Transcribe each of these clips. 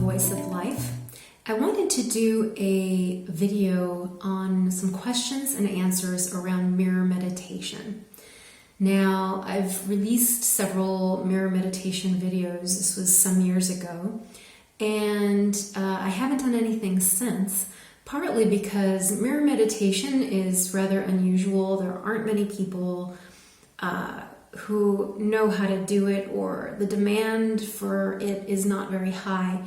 Voice of Life. I wanted to do a video on some questions and answers around mirror meditation. Now, I've released several mirror meditation videos. This was some years ago, and I haven't done anything since, partly because mirror meditation is rather unusual. There aren't many people who know how to do it, or the demand for it is not very high.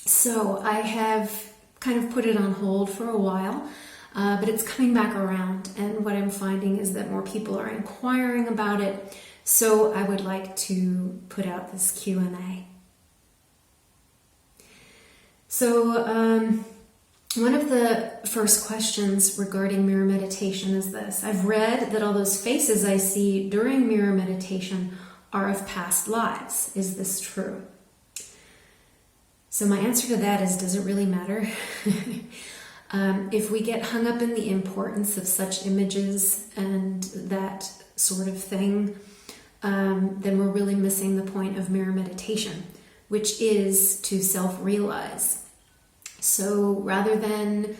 So I have kind of put it on hold for a while, but it's coming back around, and what I'm finding is that more people are inquiring about it, so I would like to put out this Q&A. So one of the first questions regarding mirror meditation is this. I've read that all those faces I see during mirror meditation are of past lives. Is this true? So my answer to that is, does it really matter? If we get hung up in the importance of such images and that sort of thing, then we're really missing the point of mirror meditation, which is to self-realize. So rather than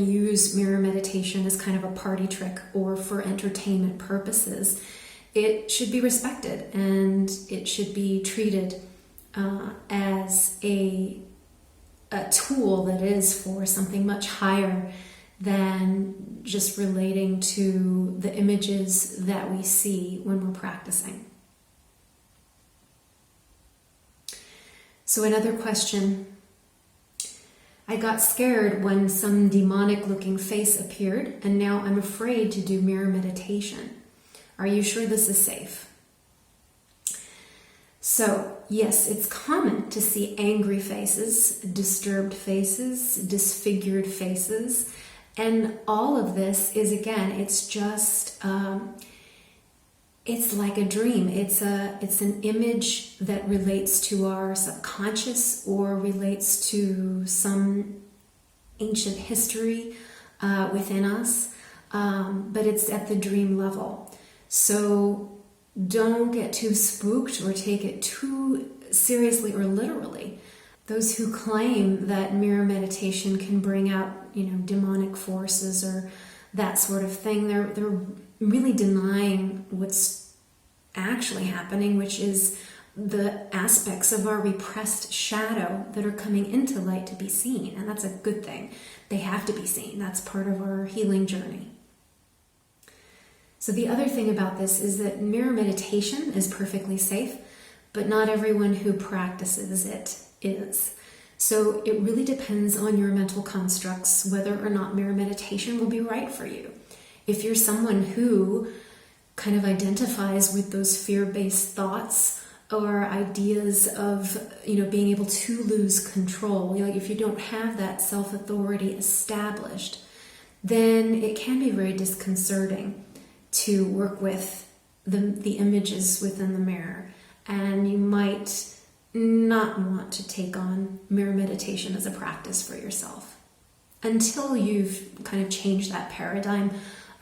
use mirror meditation as kind of a party trick or for entertainment purposes, it should be respected and it should be treated as a tool that is for something much higher than just relating to the images that we see when we're practicing. So another question. I got scared when some demonic-looking face appeared, and now I'm afraid to do mirror meditation. Are you sure this is safe? So, yes, it's common to see angry faces, disturbed faces, disfigured faces, and all of this is, again, it's just, it's like a dream. It's an image that relates to our subconscious or relates to some ancient history within us, but it's at the dream level. So don't get too spooked or take it too seriously or literally. Those who claim that mirror meditation can bring out, demonic forces or that sort of thing, they're really denying what's actually happening, which is the aspects of our repressed shadow that are coming into light to be seen. And that's a good thing. They have to be seen. That's part of our healing journey. So the other thing about this is that mirror meditation is perfectly safe, but not everyone who practices it is. So it really depends on your mental constructs whether or not mirror meditation will be right for you. If you're someone who kind of identifies with those fear-based thoughts or ideas of, being able to lose control, like if you don't have that self-authority established, then it can be very disconcerting to work with the images within the mirror, and you might not want to take on mirror meditation as a practice for yourself until you've kind of changed that paradigm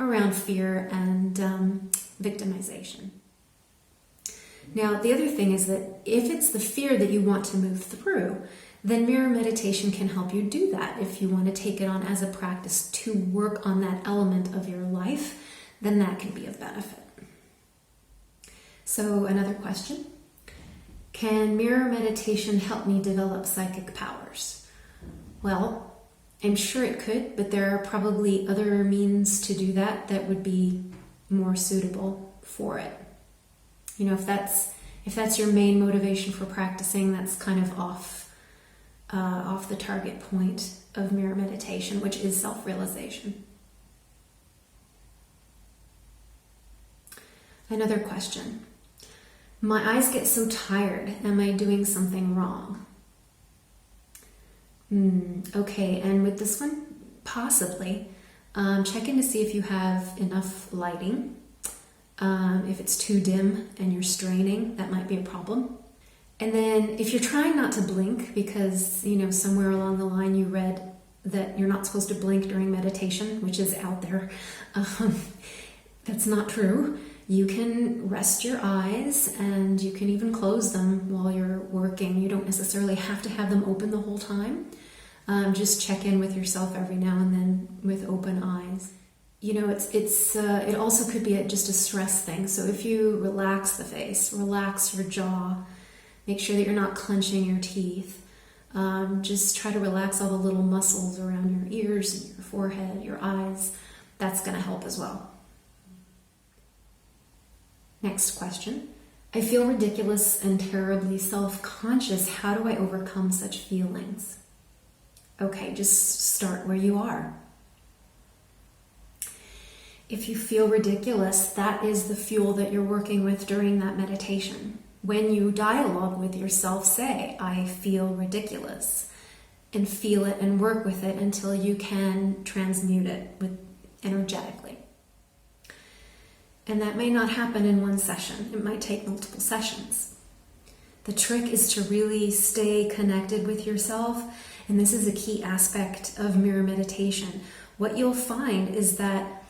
around fear and victimization. Now, the other thing is that if it's the fear that you want to move through, then mirror meditation can help you do that. If you want to take it on as a practice to work on that element of your life, then that can be of benefit. So another question. Can mirror meditation help me develop psychic powers? Well, I'm sure it could, but there are probably other means to do that would be more suitable for it. If that's your main motivation for practicing, that's kind of off the target point of mirror meditation, which is self-realization. Another question. My eyes get so tired. Am I doing something wrong? Okay, and with this one, possibly. Check in to see if you have enough lighting. If it's too dim and you're straining, that might be a problem. And then if you're trying not to blink because, somewhere along the line you read that you're not supposed to blink during meditation, which is out there, that's not true. You can rest your eyes and you can even close them while you're working. You don't necessarily have to have them open the whole time. Just check in with yourself every now and then with open eyes. You know, it also could be just a stress thing. So if you relax the face, relax your jaw, make sure that you're not clenching your teeth. Just try to relax all the little muscles around your ears and your forehead, your eyes. That's going to help as well. Next question. I feel ridiculous and terribly self-conscious. How do I overcome such feelings? Okay, just start where you are. If you feel ridiculous, that is the fuel that you're working with during that meditation. When you dialogue with yourself, say, I feel ridiculous, and feel it and work with it until you can transmute it energetically. And that may not happen in one session. It might take multiple sessions. The trick is to really stay connected with yourself, and this is a key aspect of mirror meditation. What you'll find is that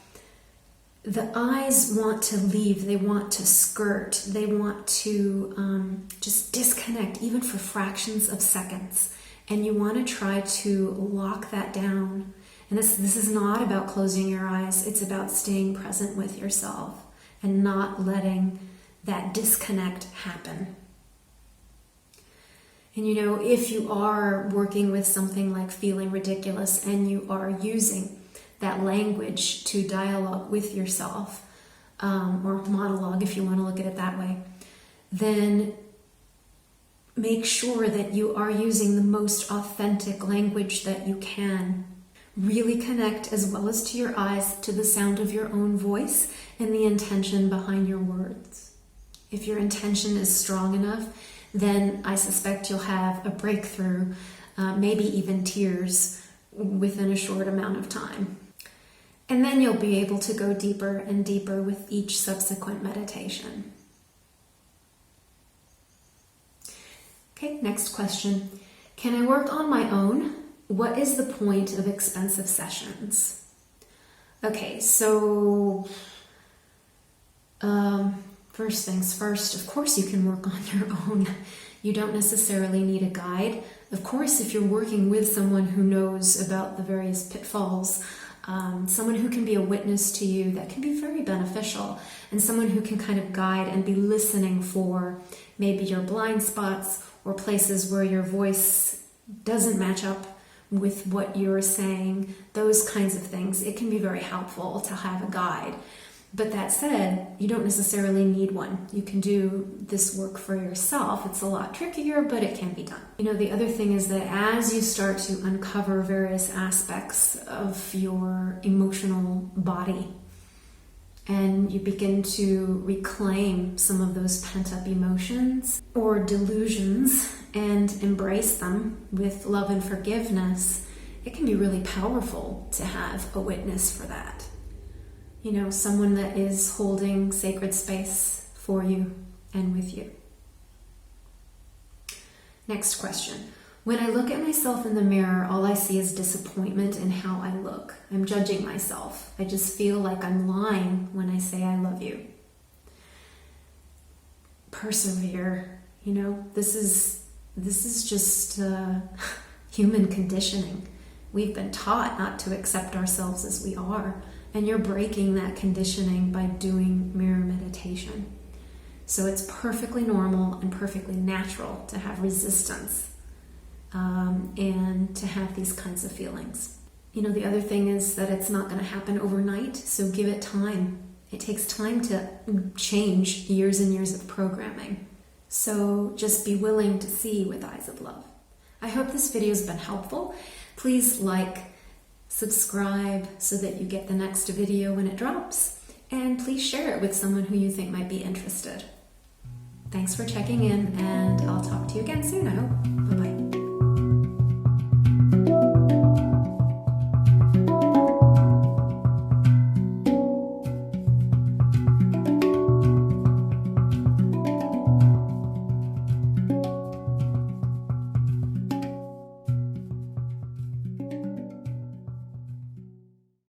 the eyes want to leave, they want to skirt, they want to just disconnect even for fractions of seconds. And you want to try to lock that down. And this is not about closing your eyes, it's about staying present with yourself and not letting that disconnect happen. And you know, if you are working with something like feeling ridiculous and you are using that language to dialogue with yourself, or monologue if you want to look at it that way, then make sure that you are using the most authentic language that you can. Really connect as well as to your eyes to the sound of your own voice and the intention behind your words. If your intention is strong enough, then I suspect you'll have a breakthrough, maybe even tears within a short amount of time. And then you'll be able to go deeper and deeper with each subsequent meditation. Okay, next question. Can I work on my own? What is the point of expensive sessions? Okay, so first things first, of course you can work on your own. You don't necessarily need a guide. Of course, if you're working with someone who knows about the various pitfalls, someone who can be a witness to you, that can be very beneficial, and someone who can kind of guide and be listening for maybe your blind spots or places where your voice doesn't match up with what you're saying, those kinds of things. It can be very helpful to have a guide. But that said, you don't necessarily need one. You can do this work for yourself. It's a lot trickier, but it can be done. You know, the other thing is that as you start to uncover various aspects of your emotional body, and you begin to reclaim some of those pent-up emotions or delusions and embrace them with love and forgiveness, it can be really powerful to have a witness for that. You know, someone that is holding sacred space for you and with you. Next question. When I look at myself in the mirror, all I see is disappointment in how I look. I'm judging myself. I just feel like I'm lying when I say I love you. Persevere. You know, this is just human conditioning. We've been taught not to accept ourselves as we are. And you're breaking that conditioning by doing mirror meditation. So it's perfectly normal and perfectly natural to have resistance and to have these kinds of feelings. You know, the other thing is that it's not going to happen overnight, so give it time. It takes time to change years and years of programming. So just be willing to see with eyes of love. I hope this video has been helpful. Please like, subscribe so that you get the next video when it drops, and please share it with someone who you think might be interested. Thanks for checking in, and I'll talk to you again soon, I hope. Bye-bye.